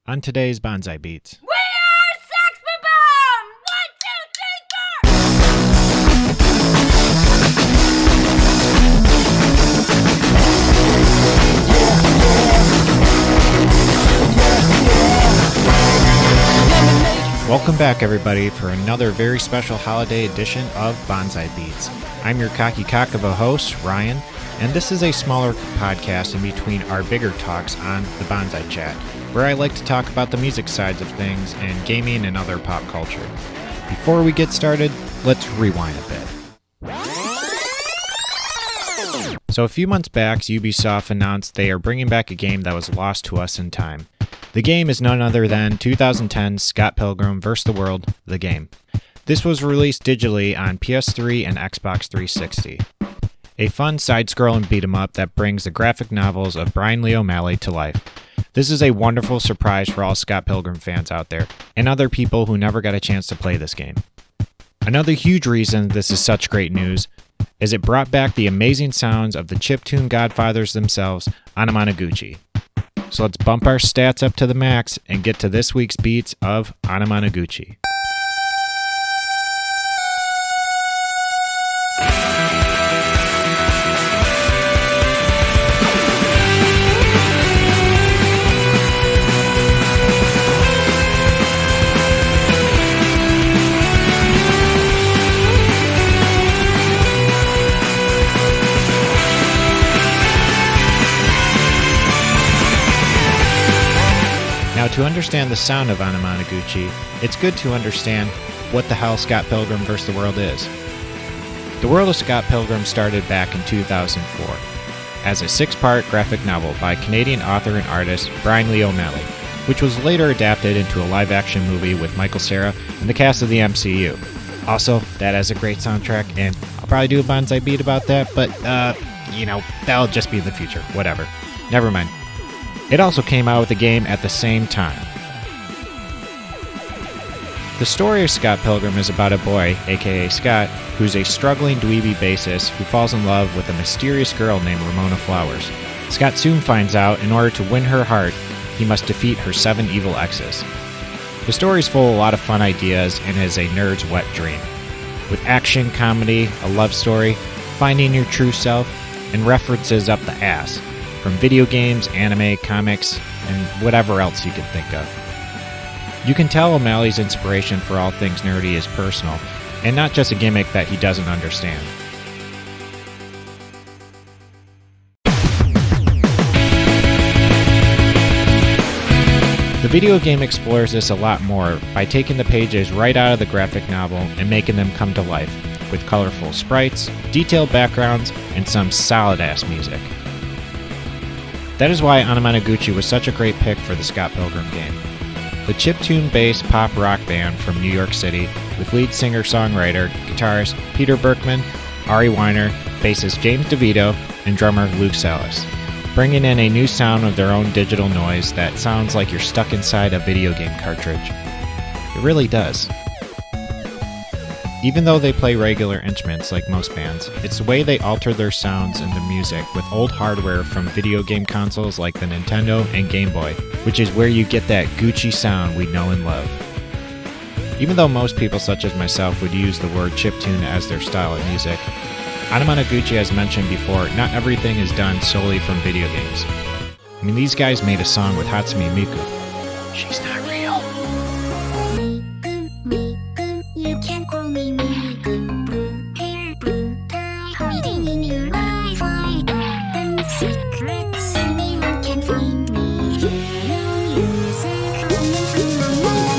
On today's Banzai Beats. We are Sex Boom! 1, 2, 3, 4! Welcome back, everybody, for another very special holiday edition of Banzai Beats. I'm your cocky cock of a host, Ryan, and this is a smaller podcast in between our bigger talks on the Banzai Chat, where I like to talk about the music sides of things and gaming and other pop culture. Before we get started, let's rewind a bit. So a few months back, Ubisoft announced they are bringing back a game that was lost to us in time. The game is none other than 2010's Scott Pilgrim vs. the World, the game. This was released digitally on PS3 and Xbox 360. A fun side-scrolling beat-em-up that brings the graphic novels of Brian Lee O'Malley to life. This is a wonderful surprise for all Scott Pilgrim fans out there, and other people who never got a chance to play this game. Another huge reason this is such great news is it brought back the amazing sounds of the chiptune godfathers themselves, Anamanaguchi. So let's bump our stats up to the max and get to this week's beats of Anamanaguchi. Now, to understand the sound of Anamanaguchi, it's good to understand what the hell Scott Pilgrim vs. the World is. The World of Scott Pilgrim started back in 2004 as a 6-part graphic novel by Canadian author and artist Brian Lee O'Malley, which was later adapted into a live-action movie with Michael Cera and the cast of the MCU. Also, that has a great soundtrack, and I'll probably do a Banzai beat about that, but, that'll just be in the future. Whatever. Never mind. It also came out with a game at the same time. The story of Scott Pilgrim is about a boy, aka Scott, who's a struggling dweeby bassist who falls in love with a mysterious girl named Ramona Flowers. Scott soon finds out in order to win her heart, he must defeat her 7 evil exes. The story's full of a lot of fun ideas and is a nerd's wet dream. With action, comedy, a love story, finding your true self, and references up the ass. From video games, anime, comics, and whatever else you can think of. You can tell O'Malley's inspiration for all things nerdy is personal, and not just a gimmick that he doesn't understand. The video game explores this a lot more by taking the pages right out of the graphic novel and making them come to life, with colorful sprites, detailed backgrounds, and some solid-ass music. That is why Anamanaguchi was such a great pick for the Scott Pilgrim game. The chiptune-based pop-rock band from New York City, with lead singer-songwriter, guitarist Peter Berkman, Ari Weiner, bassist James DeVito, and drummer Luke Salas, bringing in a new sound of their own digital noise that sounds like you're stuck inside a video game cartridge. It really does. Even though they play regular instruments like most bands, it's the way they alter their sounds and their music with old hardware from video game consoles like the Nintendo and Game Boy, which is where you get that Gucci sound we know and love. Even though most people such as myself would use the word chiptune as their style of music, Anamanaguchi has mentioned before, not everything is done solely from video games. I mean, these guys made a song with Hatsune Miku. She's not real. You can call me Miku, blue hair, blue tie, hiding in your Wi-Fi, and secrets, anyone can find me. No music coming from my mind.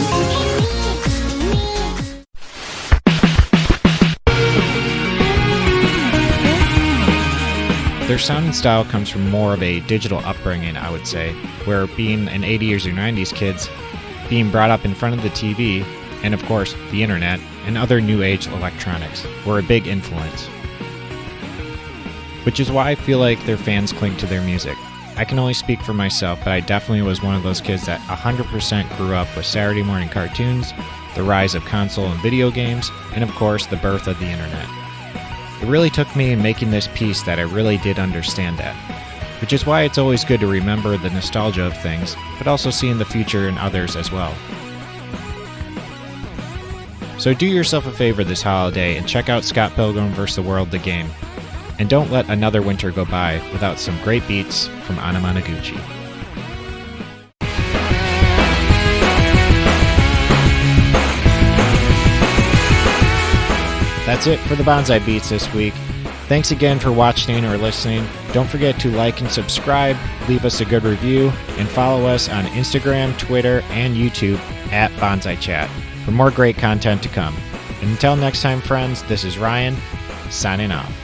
Their sound and style comes from more of a digital upbringing, I would say, where being an 80s or 90s kids, being brought up in front of the TV, and of course, the internet, and other new age electronics were a big influence. Which is why I feel like their fans cling to their music. I can only speak for myself, but I definitely was one of those kids that 100% grew up with Saturday morning cartoons, the rise of console and video games, and of course, the birth of the internet. It really took me in making this piece that I really did understand that. which is why it's always good to remember the nostalgia of things, but also seeing the future in others as well. So do yourself a favor this holiday and check out Scott Pilgrim vs. the World, the game. And don't let another winter go by without some great beats from Anamanaguchi. That's it for the Banzai Beats this week. Thanks again for watching or listening. Don't forget to like and subscribe, leave us a good review, and follow us on Instagram, Twitter, and YouTube at Banzai Chat for more great content to come. And until next time, friends, this is Ryan, signing off.